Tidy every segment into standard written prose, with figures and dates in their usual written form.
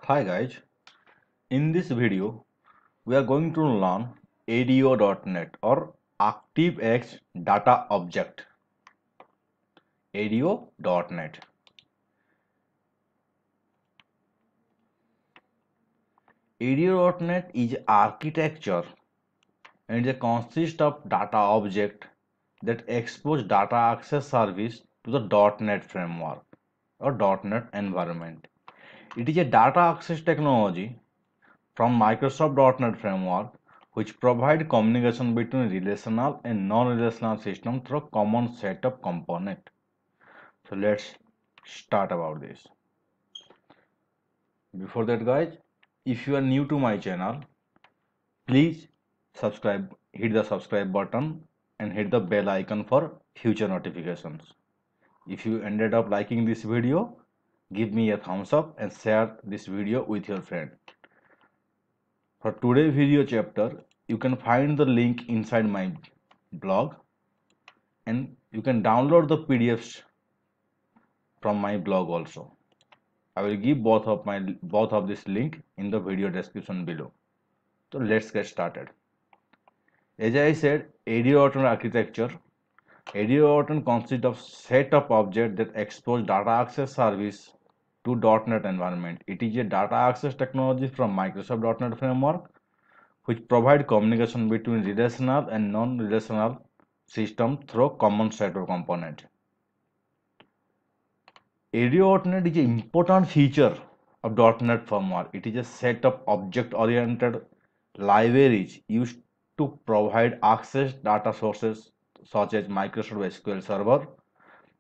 Hi guys, in this video we are going to learn ADO.NET or ActiveX Data Object. ADO.NET. ADO.NET is architecture and it consists of data object that expose data access service to the .NET framework or .NET environment. It is a data access technology from Microsoft.NET Framework, which provide communication between relational and non-relational systems through a common set of components. So let's start about this. Before that guys, if you are new to my channel, please subscribe, hit the subscribe button and hit the bell icon for future notifications. If you ended up liking this video, give me a thumbs up and share this video with your friend. For today's video chapter, you can find the link inside my blog and you can download the PDFs from my blog also. I will give both of this link in the video description below. So let's get started. As I said, ADO.NET architecture. ADO.NET consists of set of objects that expose data access service to .NET environment. It is a data access technology from Microsoft.NET Framework which provide communication between relational and non-relational systems through common set of components. ADO.NET is an important feature of .NET framework. It is a set of object-oriented libraries used to provide access data sources such as Microsoft SQL Server,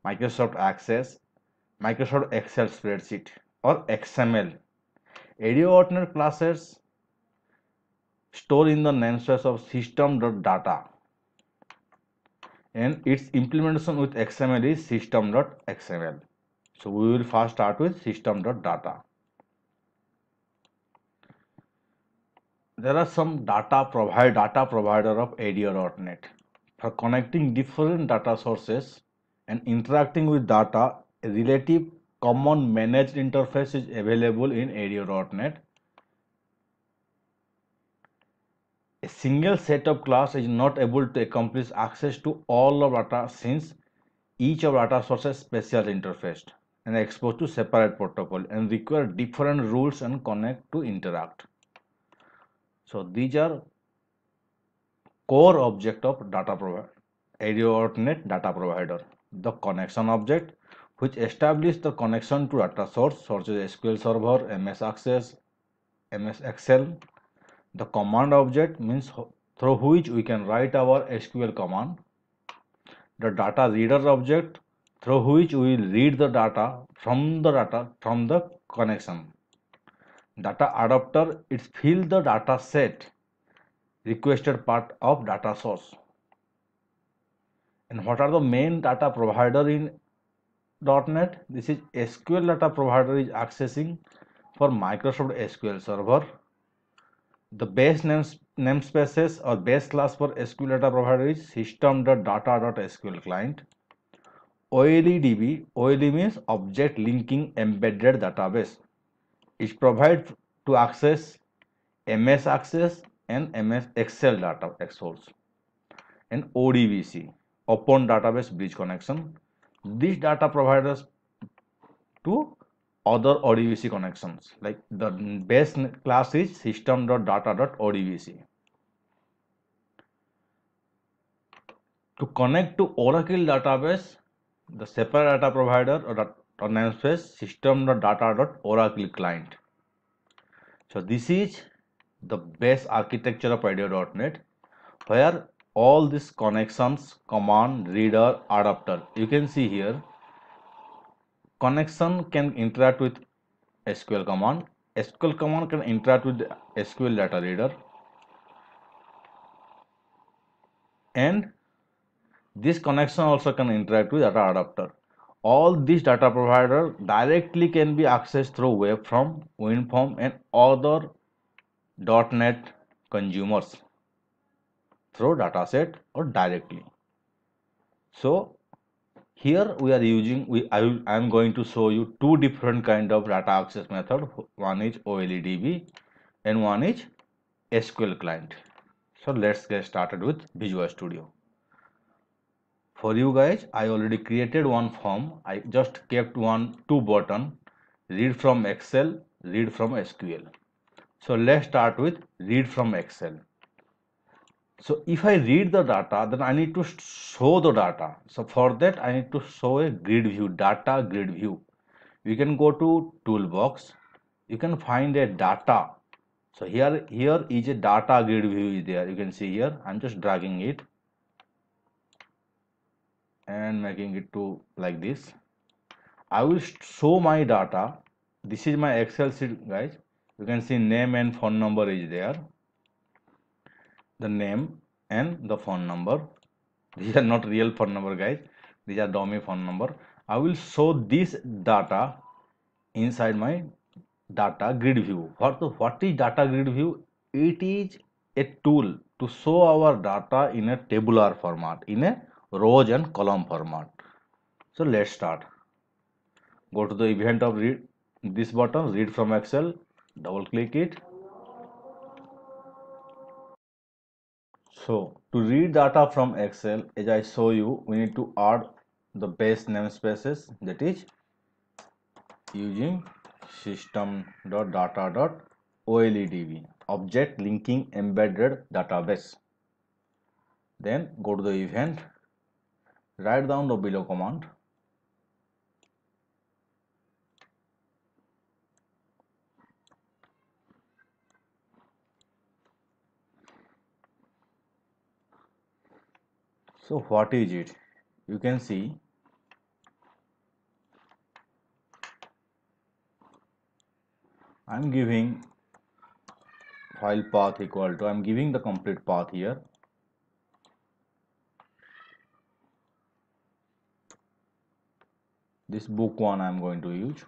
Microsoft Access, Microsoft Excel spreadsheet, or XML. ADO.NET classes store in the namespace of system.data and its implementation with XML is system.xml. So we will first start with system.data. There are some data provider of ADO.NET. For connecting different data sources and interacting with data, a relative common managed interface is available in ADO.NET. A single set of class is not able to accomplish access to all of data since each of data sources special interface and exposed to separate protocol and require different rules and connect to interact. So these are core object of data provider, ADO.NET data provider. The connection object which establish the connection to data source such as SQL Server, MS Access, MS Excel. The command object means through which we can write our SQL command. The data reader object through which we will read the data from the connection. Data adapter, it fill the data set requested part of data source. And what are the main data provider in .NET? This is SQL data provider is accessing for Microsoft SQL Server. The base namespaces or base class for SQL data provider is system.data.sql client. OLEDB, OLE means object linking embedded database. It provides to access MS Access and MS Excel data source. And ODBC, Open Database Bridge Connection. These data providers to other ODBC connections, like the base class is system.data.odbc. To connect to Oracle database, the separate data provider or namespace system.data.oracle client. So this is the base architecture of ADO.NET, where all these connections, command, reader, adapter, you can see here, connection can interact with SQL command. SQL command can interact with SQL data reader, and this connection also can interact with data adapter. All these data provider directly can be accessed through web from WinForm and other .NET consumers through dataset or directly. So Here we are using I am going to show you two different kind of data access method. One is OLEDB and one is SQL client. So let's get started with Visual Studio. For you guys, I already created one form. I just kept two button, read from Excel, read from SQL. So let's start with read from Excel. So if I read the data, then I need to show the data. So for that, I need to show a grid view, data grid view. You can go to toolbox. You can find a data. So here is a data grid view is there. You can see here. I'm just dragging it and making it to like this. I will show my data. This is my Excel sheet, guys. You can see name and phone number is there. The name and the phone number. These are not real phone number, guys. These are dummy phone number. I will show this data inside my data grid view. What is data grid view? It is a tool to show our data in a tabular format, in a rows and column format. So let's start. Go to the event of read this button, read from Excel, double click it. So to read data from Excel, as I show you, we need to add the base namespaces, that is using system.data.oledb, object linking embedded database. Then go to the event, write down the below command. So what is it? You can see I'm giving file path equal to, I'm giving the complete path here. This book one I'm going to use.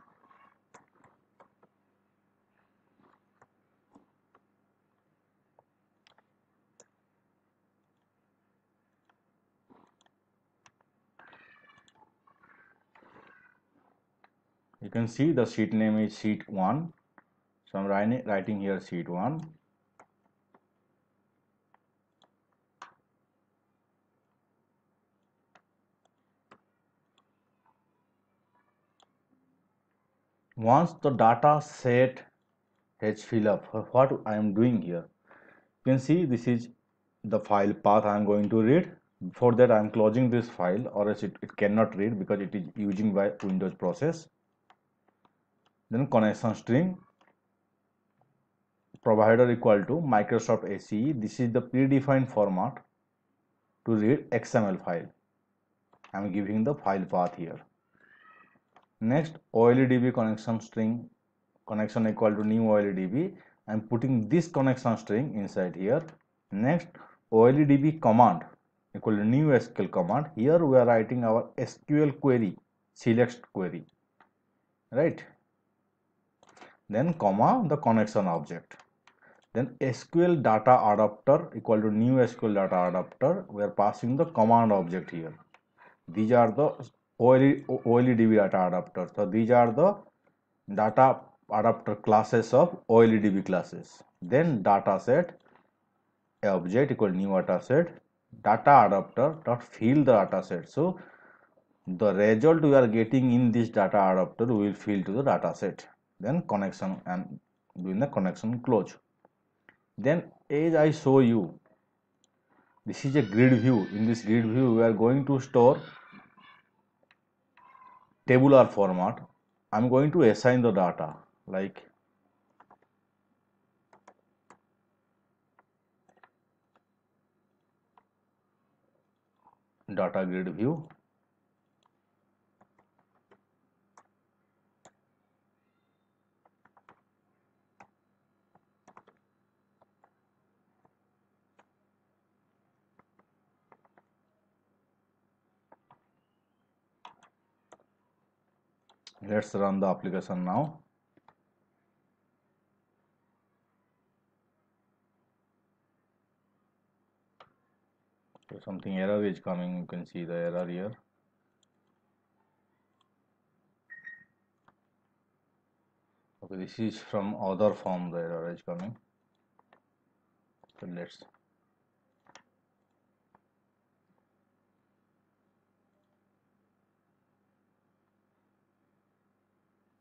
You can see the sheet name is sheet 1. So I'm writing here sheet 1. Once the data set has filled up, what I am doing here, you can see this is the file path I am going to read. Before that I am closing this file, or else it cannot read because it is using by Windows process. Then connection string provider equal to Microsoft ACE. This is the predefined format to read XML file. I am giving the file path here. Next, OLEDB connection string, connection equal to new OLEDB. I am putting this connection string inside here. Next, OLEDB command equal to new SQL command. Here we are writing our SQL query, select query, right? Then comma the connection object. Then SQL data adapter equal to new SQL data adapter. We are passing the command object here. These are the OLEDB data adapters. So these are the data adapter classes of OLEDB classes. Then data set object equal new data set, data adapter dot fill the data set. So the result we are getting in this data adapter will fill to the data set. Then connection and doing the connection close. Then as I show you, this is a grid view. In this grid view we are going to store tabular format. I'm going to assign the data like data grid view. Let's run the application now. So something error is coming. You can see the error here. Okay, this is from other form the error is coming. So let's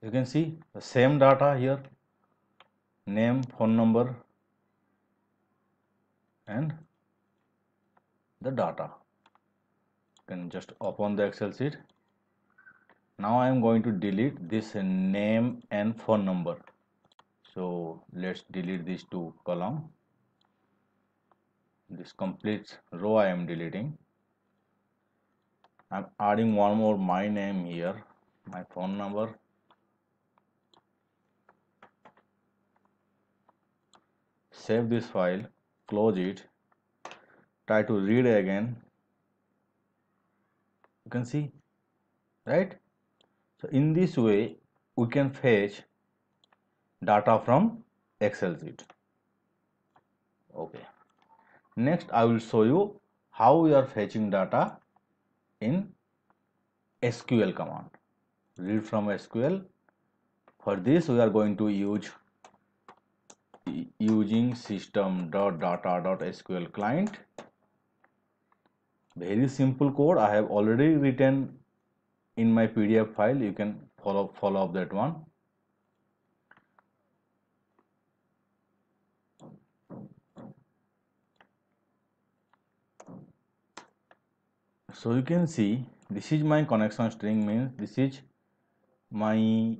you can see the same data here, name, phone number and the data. You can just open the Excel sheet. Now I am going to delete this name and phone number. So let's delete these two column. This complete row I am deleting. I'm adding one more my name here, my phone number. Save this file, close it, try to read again. You can see, right? So in this way we can fetch data from Excel sheet. Okay. Next I will show you how we are fetching data in SQL command. Read from SQL. For this we are going to use using system.data.sql client. Very simple code I have already written in my PDF file. You can follow up that one. So you can see this is my connection string, means this is my, you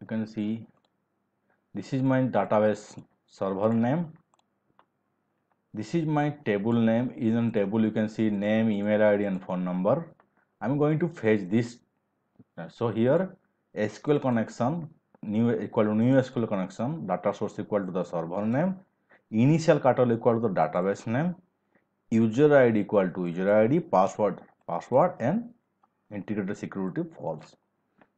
can see this is my database server name. This is my table name. In table you can see name, email ID and phone number. I'm going to fetch this. So here SQL connection new equal to new SQL connection, data source equal to the server name, initial cutoff equal to the database name, user ID equal to user ID, password and integrated security false.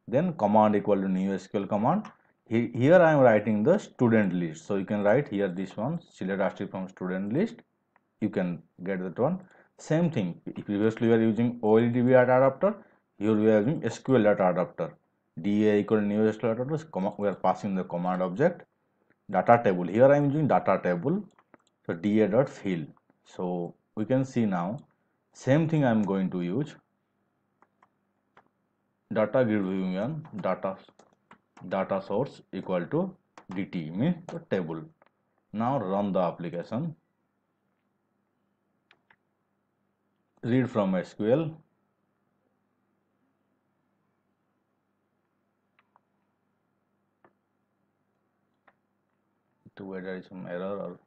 Then command equal to new SQL command. Here I am writing the student list. So you can write here this one, select asterisk from student list. You can get that one. Same thing. Previously we are using OLDB data adapter. Here we are using SQL data adapter. DA equal to new SQL data adapter. We are passing the command object. Data table. Here I am using data table. So DA dot fill. So we can see now. Same thing I am going to use. Data grid union data source equal to DT, means the table. Now run the application. Read from SQL. To whether there is some error or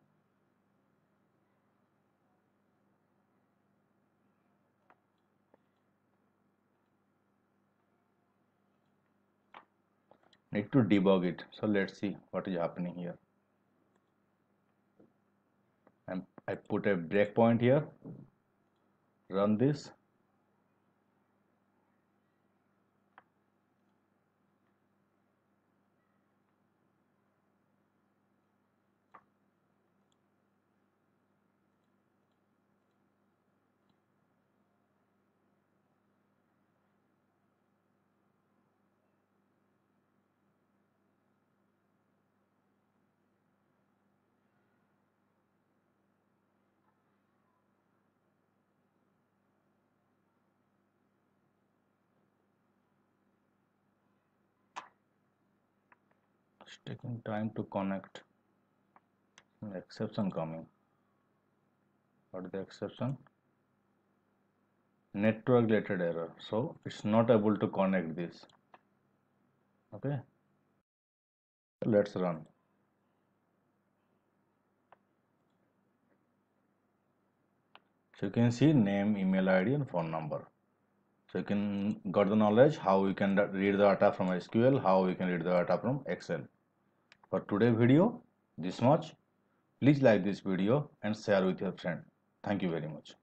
need to debug it. So let's see what is happening here. I put a breakpoint here. Run this. It's taking time to connect. An exception coming. What is the exception? Network related error. So it's not able to connect this. Okay. Let's run. So you can see name, email ID and phone number. So you can got the knowledge how you can read the data from SQL, how you can read the data from Excel. For today's video, this much. Please like this video and share with your friend. Thank you very much.